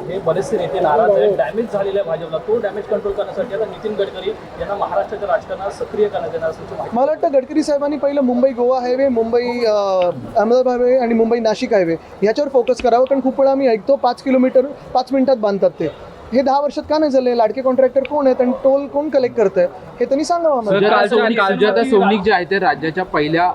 हे बरेचसे नेते नाराज आहेत, डॅमेज झालेल्या भाजपला तो डॅमेज कंट्रोल करण्यासाठी आता नितीन गडकरी यांना महाराष्ट्राच्या राजकारणात सक्रिय करण्यात येणार असल्याची माहिती. मला वाटतं गडकरी साहेबांनी पहिलं मुंबई गोवा हायवे, मुंबई अहमदाबाद हायवे आणि मुंबई नाशिक हायवे याच्यावर फोकस करावं. कारण खूप वेळा आम्ही ऐकतो 5 किलोमीटर 5 मिनिटात बांधतात ते. हे 10 वर्षात का नाही झाले? लाडके कॉन्ट्रॅक्टर कोण आहेत आणि टोल कोण कलेक्ट करतंय हे त्यांनी सांगावं आम्हाला. सुजाता सौनिक जे आहे ते राज्याच्या पहिल्या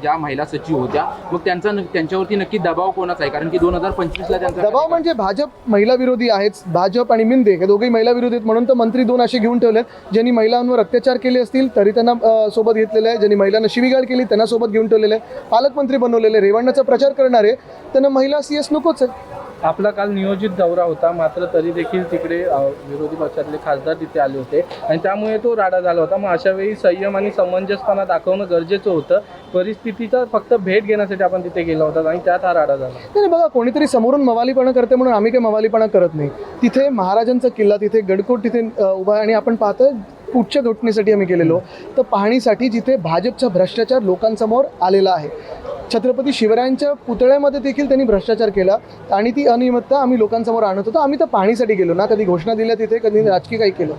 ज्या महिला सचिव होत्या, मग त्यांच्यावरती नक्की दबाव कोणाचा आहे? कारण की 2025ला त्यांचा दबाव म्हणजे भाजप महिला विरोधी आहेत. भाजप आणि मिंदे हे दोघेही महिला विरोधी आहेत म्हणून तर मंत्री 2 असे घेऊन ठेवलेत ज्यांनी महिलांवर अत्याचार केले असतील तरी त्यांना सोबत घेतलेलं आहे, ज्यांनी महिलांना शिवीगाळ केली त्यांना सोबत घेऊन ठेवलेलं आहे, पालकमंत्री बनवलेले, रेवण्णाचा प्रचार करणारे, त्यांना महिला CS नकोच आहे. आपला काल नियोजित दौरा होता, मात्र तरी देखील तिकडे विरोधी पक्षातले खासदार तिथे आले होते आणि त्यामुळे तो राडा झाला होता. मग अशा वेळी संयम आणि समंजसपणा दाखवणं गरजेचं होतं. परिस्थितीचा फक्त भेट घेण्यासाठी आपण तिथे गेलो होता आणि त्यात हा राडा झाला. नाही बघा, कोणीतरी समोरून मवालीपणा करते म्हणून आम्ही काही मवालीपणा करत नाही. तिथे महाराजांचा किल्ला, तिथे गडकोट तिथे उभा आहे आणि आपण पाहतोय पुढच्या घटनेसाठी आम्ही गेलेलो तर पाहणीसाठी जिथे भाजपचा भ्रष्टाचार लोकांसमोर आलेला आहे. छत्रपती शिवरायांच्या पुतळ्यामध्ये देखील त्यांनी भ्रष्टाचार केला आणि ती अनियमितता आम्ही लोकांसमोर आणत होतो. आम्ही तर पाहणीसाठी गेलो ना, कधी घोषणा दिल्या तिथे, कधी राजकीय काही केलं.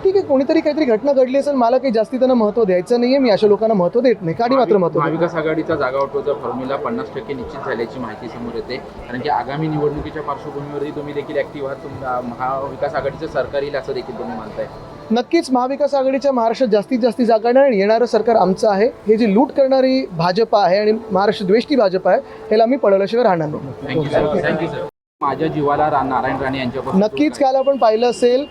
ठीक आहे, कोणीतरी काहीतरी घटना घडली असेल, मला काही जास्ती त्यांना महत्त्व द्यायचं नाही आहे. मी अशा लोकांना महत्त्व देत नाही, काढी मात्र महत्त्व. महाविकास आघाडीचा जागा वाटोचा फॉर्म्युला 50% निश्चित झाल्याची माहिती समोर येते. कारण की आगामी निवडणुकीच्या पार्श्वभूमीवरती तुम्ही देखील ॲक्टिव्ह आहात. महाविकास आघाडीचं सरकार येईल असं देखील तुम्ही मानताय. नक्कीच महाविकास आघाडीच्या महाराष्ट्रात जास्तीत जास्त जागा येणार आणि येणारं सरकार आमचं आहे. हे जी लूट करणारी भाजप आहे आणि महाराष्ट्र द्वेष्टी भाजप आहे ह्याला आम्ही पडवल्याशिवाय राहणार नाही. Thank you sir. माझ्या जीवाला नारायण राणे यांच्यापासून नक्कीच काल आपण पाहिलं असेल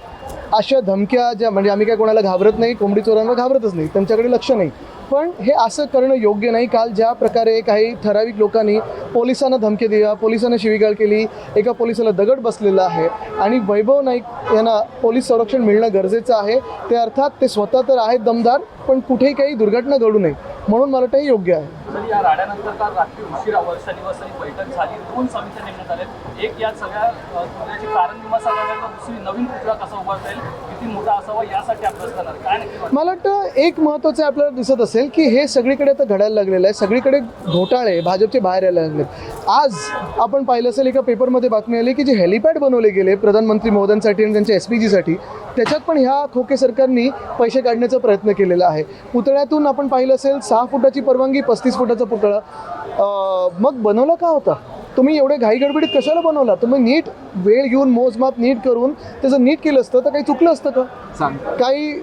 अशा धमक्या ज्या, म्हणजे आम्ही काय कोणाला घाबरत नाही, कोंबडी चोरांना घाबरतच नाही, त्यांच्याकडे लक्ष नाही, पण हे असं करणं योग्य नाही. काल ज्या प्रकारे काही ठराविक लोकांनी पोलिसांना धमकी दिल्या, पोलिसांना शिवीगाळ केली, एका पोलिसाला दगड बसलेला आहे आणि वैभव नाईक यांना पोलीस संरक्षण मिळणं गरजेचं आहे. ते अर्थात ते स्वतः तर आहेत दमदार, पण कुठेही काही दुर्घटना घडू नये म्हणून मला ते योग्य आहे. तर या राड्यानंतर काल रात्री उशिरा वर्षानिवासाची बैठक झाली, 2 समित्या नेमण्यात आल्या. एक या सगळ्या पुतळ्याची कारण मीमांसा करायला, दुसरी नवीन पुतळा कसा उभारता येईल, किती मोठा असावा यासाठी अभ्यास करणार. काय नक्की मला वाटतं एक महत्त्वाचं आपल्याला दिसत असेल की हे सगळीकडे आता घडायला लागलेलं आहे. सगळीकडे घोटाळे भाजपचे बाहेर यायला लागले. आज आपण पाहिलं असेल एका पेपरमध्ये बातमी आली की जे हेलिपॅड बनवले गेले प्रधानमंत्री मोदींसाठी आणि त्यांच्या SPGसाठी, त्याच्यात पण ह्या खोके सरकारनी पैसे काढण्याचा प्रयत्न केलेला आहे. पुतळ्यातून आपण पाहिलं असेल 6 फुटाची परवानगी, 35 फुटाचा पुतळा. मग बनवला का होता? तुम्ही एवढे घाईगडबडीत कशाला बनवला? तुम्ही नीट वेळ घेऊन मोजमाप नीट करून त्याचं नीट केलं असतं तर काही चुकलं असतं का? काही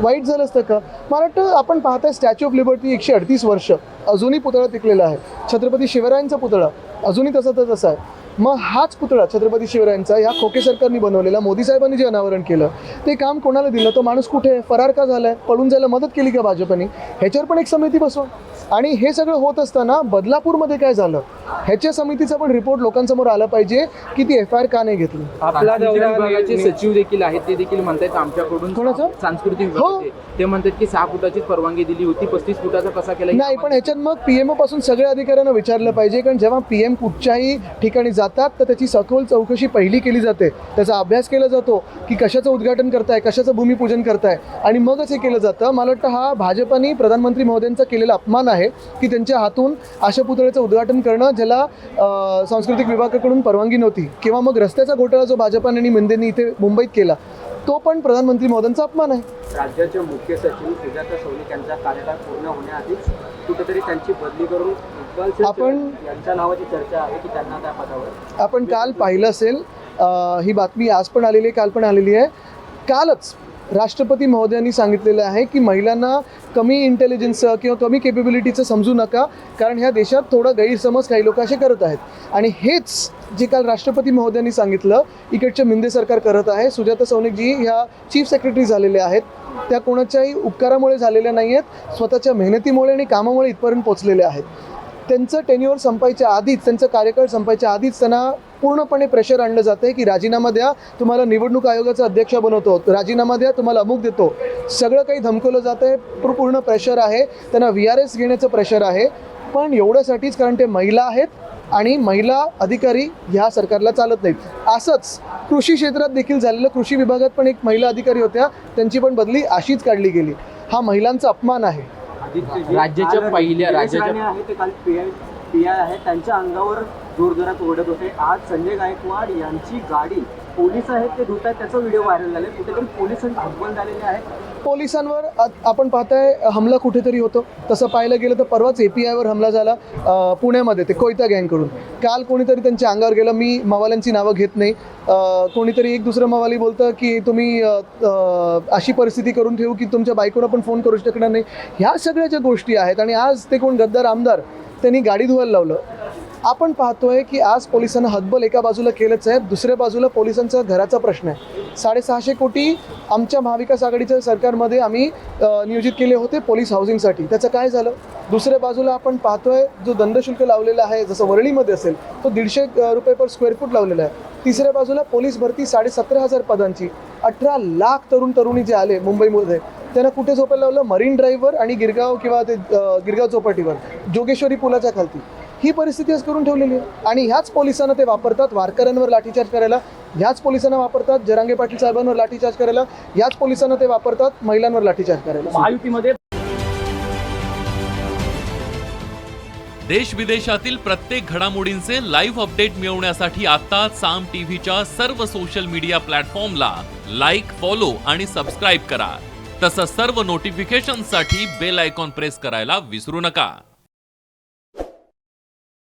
वाईट झालं असतं का? मला वाटतं आपण पाहताय स्टॅच्यू ऑफ लिबर्टी 138 वर्ष अजूनही पुतळा टिकलेला आहे. छत्रपती शिवरायांचा पुतळा अजूनही तसा आहे. मग हाच पुतळा छत्रपती शिवरायांचा या खोके सरकारने बनवलेला, मोदी साहेबांनी जे अनावरण केलं ते काम कोणाला दिलं? तो माणूस कुठे आहे? फरार का झाला आहे? पळून जायला मदत केली का भाजपने? ह्याच्यावर पण एक समिती बसवा. आणि हे सगळं होत असताना बदलापूरमध्ये काय झालं ह्याच्या समितीचा पण रिपोर्ट लोकांसमोर आला पाहिजे की ती FIR का नाही घेतली. आपला दौरा विभागाचे सचिव देखील आहेत, ते देखील म्हणतात आमच्याकडून कोणाचं? सांस्कृतिक विभागाचे. ते म्हणतात की 6 फुटाचीच परवानगी दिली होती, 35 फुटाचा कसा केला? नाही, पण ह्याच्यात मग PMO पासून सगळ्या अधिकाऱ्यांना विचारलं पाहिजे. कारण जेव्हा PM कुठच्याही ठिकाणी जातात तर त्याची सखोल चौकशी पहिली केली जाते, त्याचा अभ्यास केला जातो की कशाचं उद्घाटन करताय, कशाचं भूमिपूजन करताय आणि मगच हे केलं जातं. मला वाटतं हा भाजपाने प्रधानमंत्री महोदयांचा केलेला अपमान आहे की त्यांच्या हातून अशा पुतळ्याचं उद्घाटन करणं ज्याला सांस्कृतिक विभागाकडून परवानगी नव्हती, किंवा मग रस्त्याचा घोटाळा जो भाजपाने आणि मिंदेंनी इथे मुंबईत केला तो पण प्रधानमंत्री मोदींचा अपमान आहे. राज्याचे मुख्य सचिव सुजाता सौनिक यांचा कार्यकाळ पूर्ण होण्याआधीच कुठेतरी त्यांची बदली करून आपण यांच्या नावाची चर्चा आहे की त्यांना त्या पदावर. आपण काल पाहिलं असेल, ही बातमी आज पण आलेली आहे, काल पण आलेली आहे. कालच राष्ट्रपती महोदयांनी सांगितलेलं आहे की महिलांना कमी इंटेलिजन्सचं किंवा कमी केपेबिलिटीचं समजू नका, कारण ह्या देशात थोडा गैरसमज काही लोक असे करत आहेत. आणि हेच जे काल राष्ट्रपती महोदयांनी सांगितलं इकडच्या मिंदे सरकार करत आहे. सुजाता सौनिकजी ह्या चीफ सेक्रेटरी झालेल्या आहेत, त्या कोणाच्याही उपकारामुळे झालेल्या नाही आहेत, स्वतःच्या मेहनतीमुळे आणि कामामुळे इथपर्यंत पोचलेल्या आहेत. त्यांचं टेन्युअर संपायच्या आधीच, त्यांचं कार्यकाळ संपायच्या आधीच त्यांना पूर्णपणे प्रेशर आणलं जातं आहे की राजीनामा द्या, तुम्हाला निवडणूक आयोगाचा अध्यक्ष बनवतो, राजीनामा द्या, तुम्हाला अमुक देतो, सगळं काही धमकवलं जातं आहे. पूर्ण प्रेशर आहे त्यांना. VRS घेण्याचं प्रेशर आहे, पण एवढ्यासाठीच कारण ते महिला आहेत आणि महिला अधिकारी ह्या सरकारला चालत नाहीत. असंच कृषी क्षेत्रात देखील झालेलं. कृषी विभागात पण एक महिला अधिकारी होत्या, त्यांची पण बदली अशीच काढली गेली. हा महिलांचा अपमान आहे. राज्याच्या पहिल्या आहे ते काल PI आहे त्यांच्या अंगावर जोरजोरात ओरडत होते. आज संजय गायकवाड यांची गाडी पोलीस आहेत ते धुत आहेत, त्याचा व्हिडिओ व्हायरल झाले. कुठेतरी पोलिसांची हतबल झालेली आहे. पोलिसांवर आपण पाहताय हमला कुठेतरी होतो. तसं पाहायला गेलं तर परवाच APIवर हमला झाला पुण्यामध्ये, ते कोयता गँगकडून. काल कोणीतरी त्यांच्या अंगावर गेलं. मी मवाल्यांची नावं घेत नाही. कोणीतरी एक दुसरं मवाली बोलतं की तुम्ही अशी परिस्थिती करून ठेवू की तुमच्या बायकोला पण फोन करू शकणार नाही. ह्या सगळ्या ज्या गोष्टी आहेत, आणि आज ते कोण गद्दार आमदार त्यांनी गाडी धुवायला लावलं. आपण पाहतोय की आज पोलिसांना हतबल एका बाजूला केलंच आहे, दुसऱ्या बाजूला पोलिसांचा घराचा प्रश्न आहे. 650 कोटी आमच्या महाविकास आघाडीच्या सरकारमध्ये आम्ही नियोजित केले होते पोलीस हाऊसिंगसाठी. त्याचं काय झालं? दुसऱ्या बाजूला आपण पाहतोय जो दंडशुल्क लावलेला आहे, जसं वरळीमध्ये असेल तो 150 रुपये पर स्क्वेअर फूट लावलेला आहे. तिसऱ्या बाजूला पोलीस भरती 17,500 पदांची 18 लाख तरुणी जे आले मुंबईमध्ये, त्यांना कुठे झोपायला लावलं? मरीन ड्राईव्हवर आणि गिरगाव किंवा ते गिरगाव चौपाटीवर, जोगेश्वरी पुलाच्या खालती. ही परिस्थिती आज करून ठेवलेली आहे. आणि ह्याच पोलिसांना ते वापरतात वारकऱ्यांवर लाठीचार्ज करायला, ह्याच पोलिसांना वापरतात जरांगे पाटील साहेबांवर लाठीचार्ज करायला, ह्याच पोलिसांना ते वापरतात महिलांवर लाठीचार्ज करायला. महायुतीमध्ये देश विदेशातील प्रत्येक घडामोडींचे लाईव्ह अपडेट मिळवण्यासाठी आता साम टीव्हीच्या सर्व सोशल मीडिया प्लॅटफॉर्मला लाईक, फॉलो आणि सबस्क्राईब करा. तसंच सर्व नोटिफिकेशनसाठी बेल आयकॉन प्रेस करायला विसरू नका.